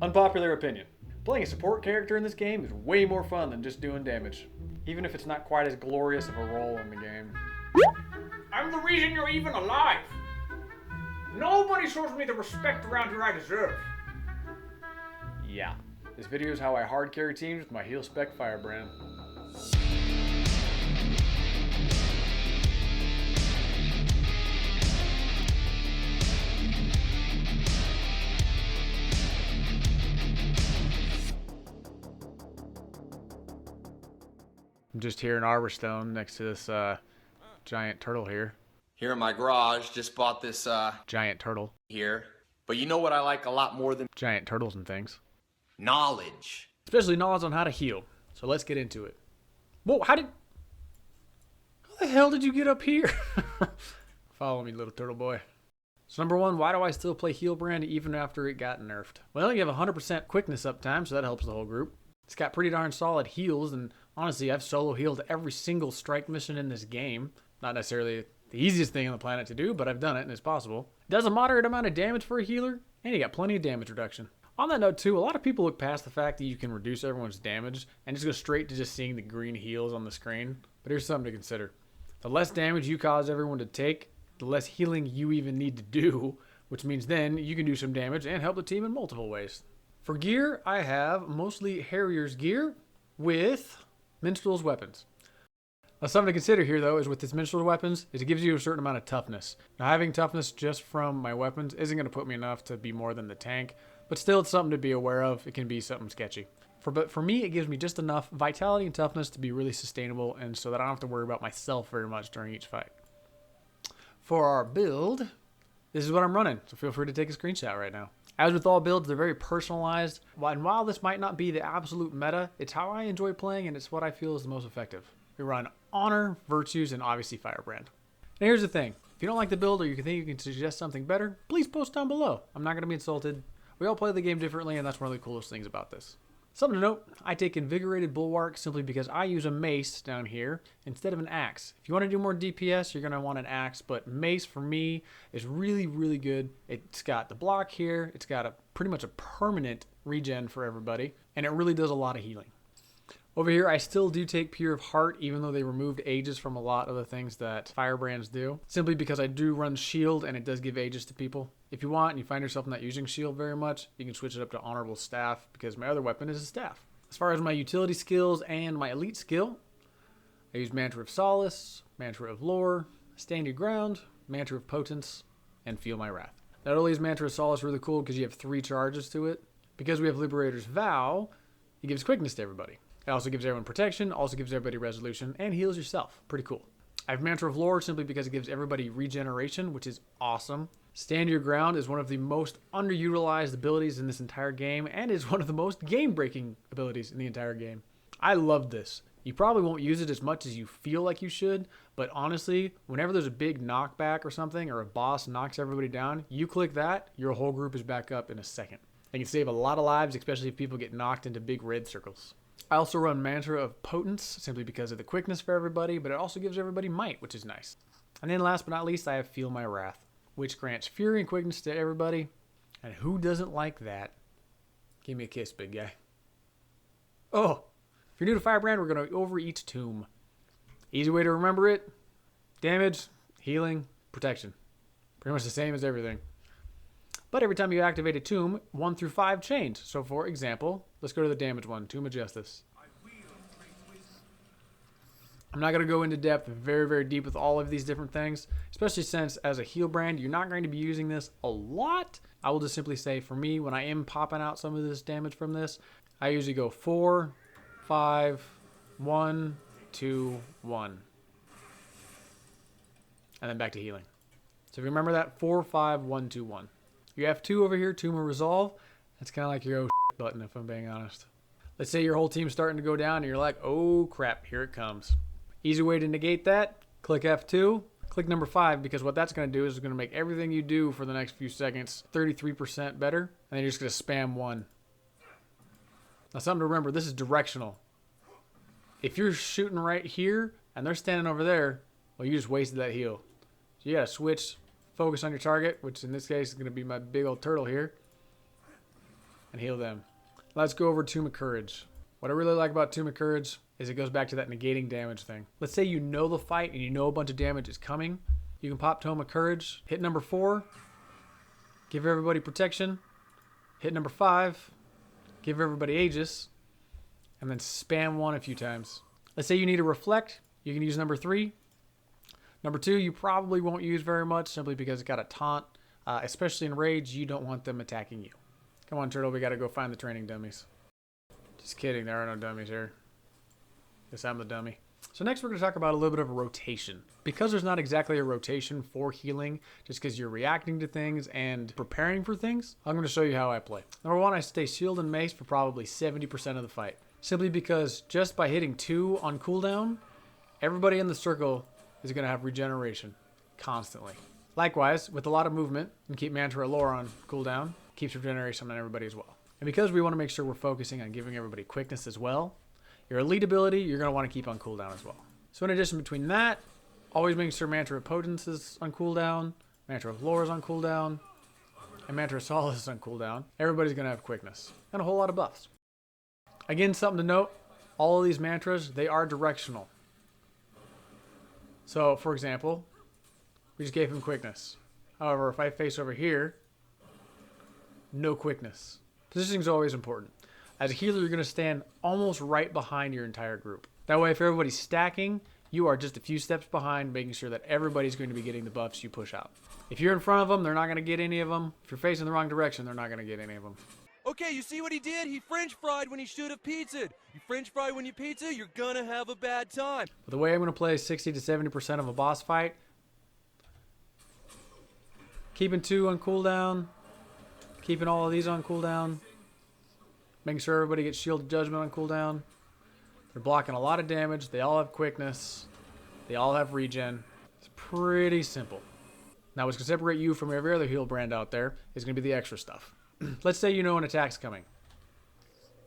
Unpopular opinion. Playing a support character in this game is way more fun than just doing damage, even if it's not quite as glorious of a role in the game. I'm the reason you're even alive. Nobody shows me the respect around here I deserve. Yeah, this video is how I hard carry teams with my heal spec Firebrand. I'm just here in Arborstone next to this giant turtle here. Here in my garage, just bought this Giant turtle. here. But you know what I like a lot more than Giant turtles and things. knowledge. Especially knowledge on how to heal. So let's get into it. Whoa, how the hell did you get up here? Follow me, little turtle boy. So number one, why do I still play HealBrand even after it got nerfed? Well, you have 100% quickness uptime, so that helps the whole group. It's got pretty darn solid heals, and honestly, I've solo healed every single strike mission in this game. Not necessarily the easiest thing on the planet to do, but I've done it and it's possible. It does a moderate amount of damage for a healer, and you got plenty of damage reduction. On that note too, a lot of people look past the fact that you can reduce everyone's damage and just go straight to just seeing the green heals on the screen. But here's something to consider. The less damage you cause everyone to take, the less healing you even need to do, which means then you can do some damage and help the team in multiple ways. For gear, I have mostly Harrier's gear with Minstrel's weapons. Now, something to consider here, though, is with this Minstrel weapons, is it gives you a certain amount of toughness. Now, having toughness just from my weapons isn't going to put me enough to be more than the tank, but still, it's something to be aware of. It can be something sketchy. But for me, it gives me just enough vitality and toughness to be really sustainable, and so that I don't have to worry about myself very much during each fight. For our build, this is what I'm running, so feel free to take a screenshot right now. As with all builds, they're very personalized, and while this might not be the absolute meta, it's how I enjoy playing, and it's what I feel is the most effective. We run Honor, Virtues, and obviously Firebrand. Now here's the thing. If you don't like the build or you think you can suggest something better, please post down below. I'm not going to be insulted. We all play the game differently, and that's one of the coolest things about this. Something to note, I take Invigorated Bulwark simply because I use a mace down here instead of an axe. If you want to do more DPS, you're going to want an axe, but mace for me is really, really good. It's got the block here. It's got pretty much a permanent regen for everybody, and it really does a lot of healing. Over here, I still do take Pure of Heart, even though they removed Aegis from a lot of the things that Firebrands do, simply because I do run Shield, and it does give Aegis to people. If you want, and you find yourself not using Shield very much, you can switch it up to Honorable Staff, because my other weapon is a staff. As far as my utility skills and my elite skill, I use Mantra of Solace, Mantra of Lore, Stand Your Ground, Mantra of Potence, and Feel My Wrath. Not only is Mantra of Solace really cool because you have 3 charges to it, because we have Liberator's Vow, it gives quickness to everybody. It also gives everyone protection, also gives everybody resolution, and heals yourself. Pretty cool. I have Mantra of Lore simply because it gives everybody regeneration, which is awesome. Stand Your Ground is one of the most underutilized abilities in this entire game, and is one of the most game-breaking abilities in the entire game. I love this. You probably won't use it as much as you feel like you should, but honestly, whenever there's a big knockback or something, or a boss knocks everybody down, you click that, your whole group is back up in a second. It can save a lot of lives, especially if people get knocked into big red circles. I also run Mantra of Potence, simply because of the quickness for everybody, but it also gives everybody might, which is nice. And then last but not least, I have Feel My Wrath, which grants fury and quickness to everybody. And who doesn't like that? Give me a kiss, big guy. Oh, if you're new to Firebrand, we're going to go over each tomb. Easy way to remember it: damage, healing, protection. Pretty much the same as everything. But every time you activate a tomb, 1 through 5 change. So for example, let's go to the damage one, Tomb of Justice. I'm not going to go into depth very, very deep with all of these different things, especially since as a HealBrand, you're not going to be using this a lot. I will just simply say for me, when I am popping out some of this damage from this, I usually go 4, 5, 1, 2, 1. And then back to healing. So if you remember that, 4, 5, 1, 2, 1. You have 2 over here, Tomb of Resolve. That's kind of like your oh button, if I'm being honest. Let's say your whole team's starting to go down and you're like, oh crap, here it comes. Easy way to negate that, click F2, click number 5, because what that's going to do is it's going to make everything you do for the next few seconds 33% better, and then you're just going to spam 1. Now something to remember, this is directional. If you're shooting right here and they're standing over there, well, you just wasted that heal. So you got to switch, focus on your target, which in this case is going to be my big old turtle here. and heal them. Let's go over Tomb of Courage. What I really like about Tomb of Courage is it goes back to that negating damage thing. Let's say you know the fight and you know a bunch of damage is coming. You can pop Tomb of Courage, hit number 4, give everybody protection, hit number 5, give everybody Aegis, and then spam 1 a few times. Let's say you need to reflect, you can use number 3. Number 2, you probably won't use very much simply because it got a taunt. Especially in Rage, you don't want them attacking you. Come on, Turtle, we gotta go find the training dummies. Just kidding, there are no dummies here. Guess I'm the dummy. So next we're going to talk about a little bit of a rotation. Because there's not exactly a rotation for healing, just because you're reacting to things and preparing for things, I'm going to show you how I play. Number 1, I stay shield and mace for probably 70% of the fight. Simply because just by hitting 2 on cooldown, everybody in the circle is going to have regeneration constantly. Likewise, with a lot of movement, and keep Mantra Lore on cooldown, keeps regeneration on everybody as well. And because we want to make sure we're focusing on giving everybody quickness as well, your elite ability, you're going to want to keep on cooldown as well. So in addition between that, always making sure Mantra of Potence is on cooldown, Mantra of Lore is on cooldown, and Mantra of Solace is on cooldown. Everybody's going to have quickness and a whole lot of buffs. Again, something to note, all of these mantras, they are directional. So, for example, we just gave him quickness. However, if I face over here, no quickness. Positioning is always important. As a healer, you're going to stand almost right behind your entire group. That way, if everybody's stacking, you are just a few steps behind, making sure that everybody's going to be getting the buffs you push out. If you're in front of them, they're not going to get any of them. If you're facing the wrong direction, they're not going to get any of them. Okay, you see what he did? He French fried when he should have pizzaed. You French fry when you pizza, you're gonna have a bad time. But the way I'm going to play 60 to 70% of a boss fight, keeping 2 on cooldown, keeping all of these on cooldown, making sure everybody gets Shield of Judgment on cooldown. They're blocking a lot of damage. They all have quickness. They all have regen. It's pretty simple. Now, what's going to separate you from every other HealBrand out there is going to be the extra stuff. Let's say you know an attack's coming.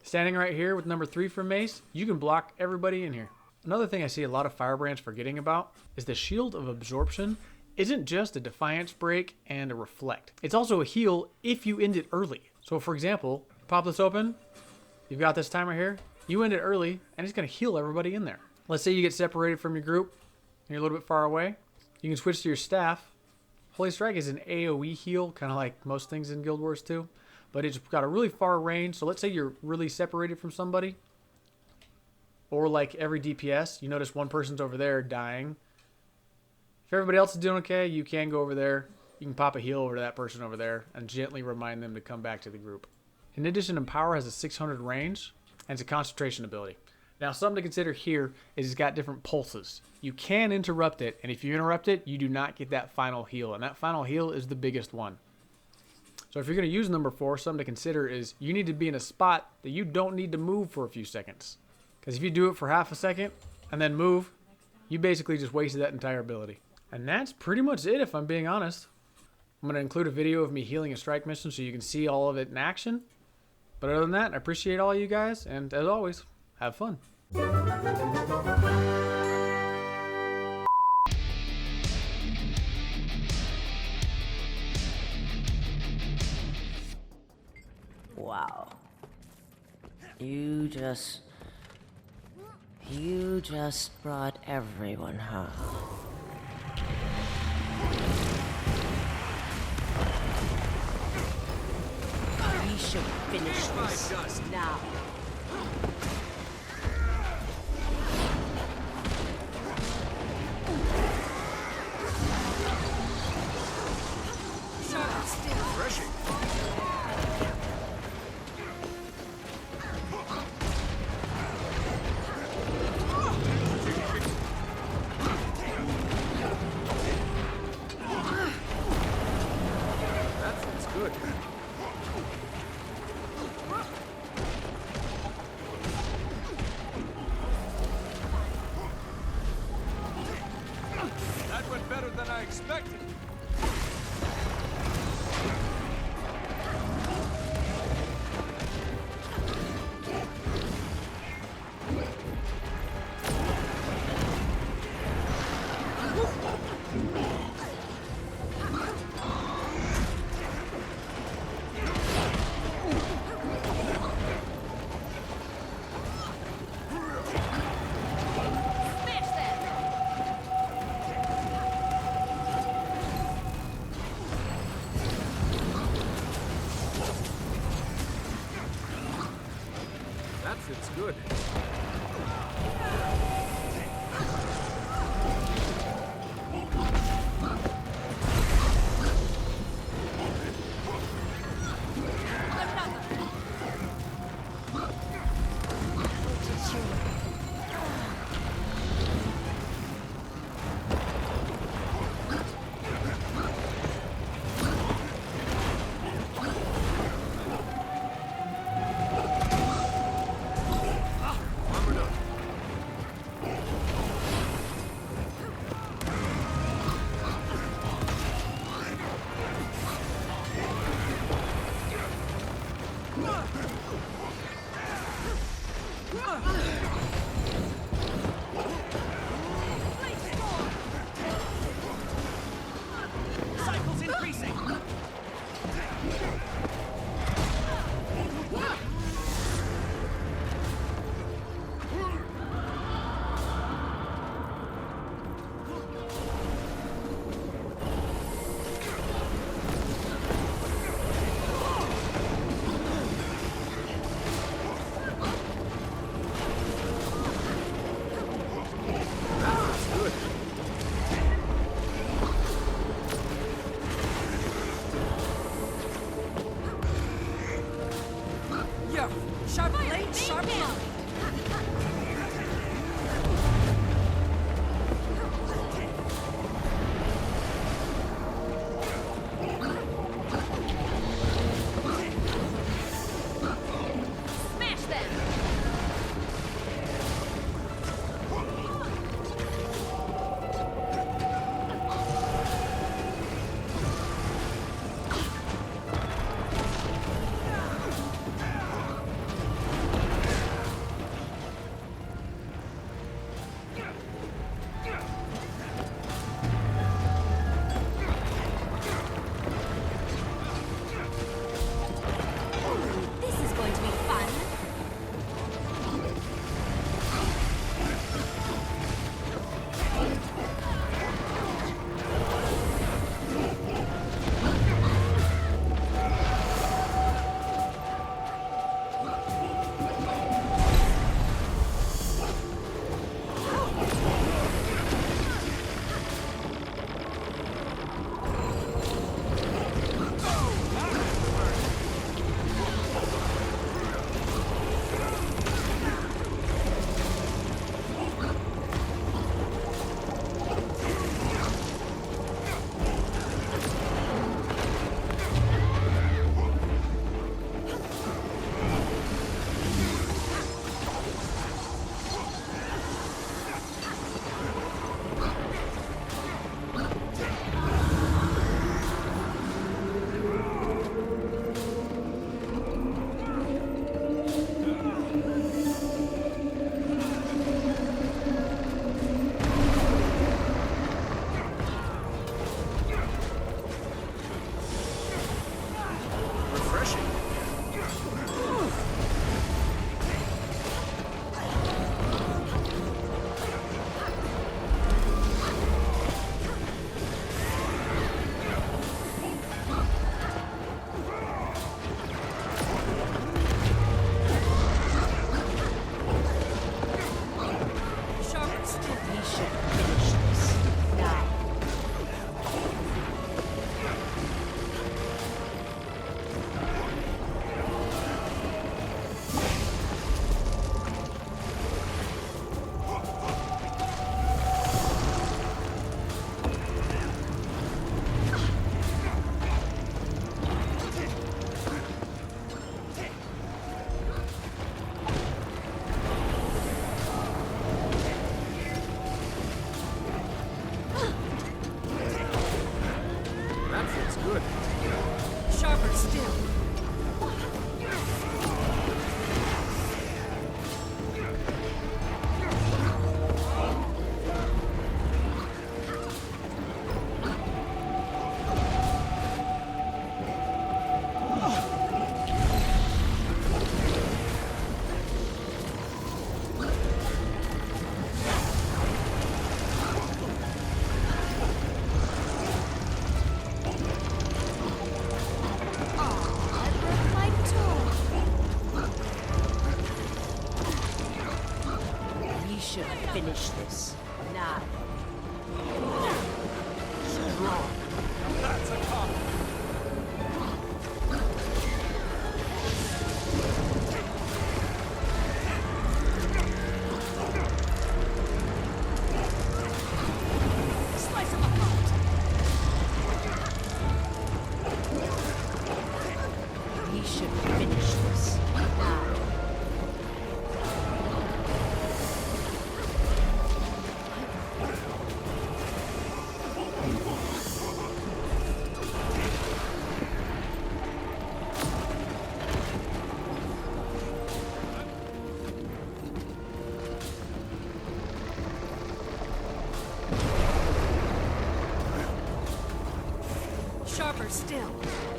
Standing right here with number 3 for Mace, you can block everybody in here. Another thing I see a lot of Firebrands forgetting about is the Shield of Absorption isn't just a Defiance break and a Reflect. It's also a heal if you end it early. So for example, pop this open, you've got this timer here, you end it early, and it's going to heal everybody in there. Let's say you get separated from your group, and you're a little bit far away, you can switch to your staff. Holy Strike is an AoE heal, kind of like most things in Guild Wars 2. But it's got a really far range, so let's say you're really separated from somebody. Or like every DPS, you notice one person's over there dying. If everybody else is doing okay, you can go over there. You can pop a heal over to that person over there and gently remind them to come back to the group. In addition, Empower has a 600 range and it's a concentration ability. Now, something to consider here is it's got different pulses. You can interrupt it, and if you interrupt it, you do not get that final heal, and that final heal is the biggest one. So if you're going to use number 4, something to consider is you need to be in a spot that you don't need to move for a few seconds. Because if you do it for half a second and then move, you basically just wasted that entire ability. And that's pretty much it, if I'm being honest. I'm going to include a video of me healing a strike mission so you can see all of it in action. But other than that, I appreciate all you guys, and as always, have fun. Wow. You just brought everyone home. We should finish this now. Good. That fits good. Cycle's increasing. Yeah. Sharp blade, sharp line. Smash them. finish this. Now. That's a cop. Slice him apart. We should finish this. Now. Sharper still.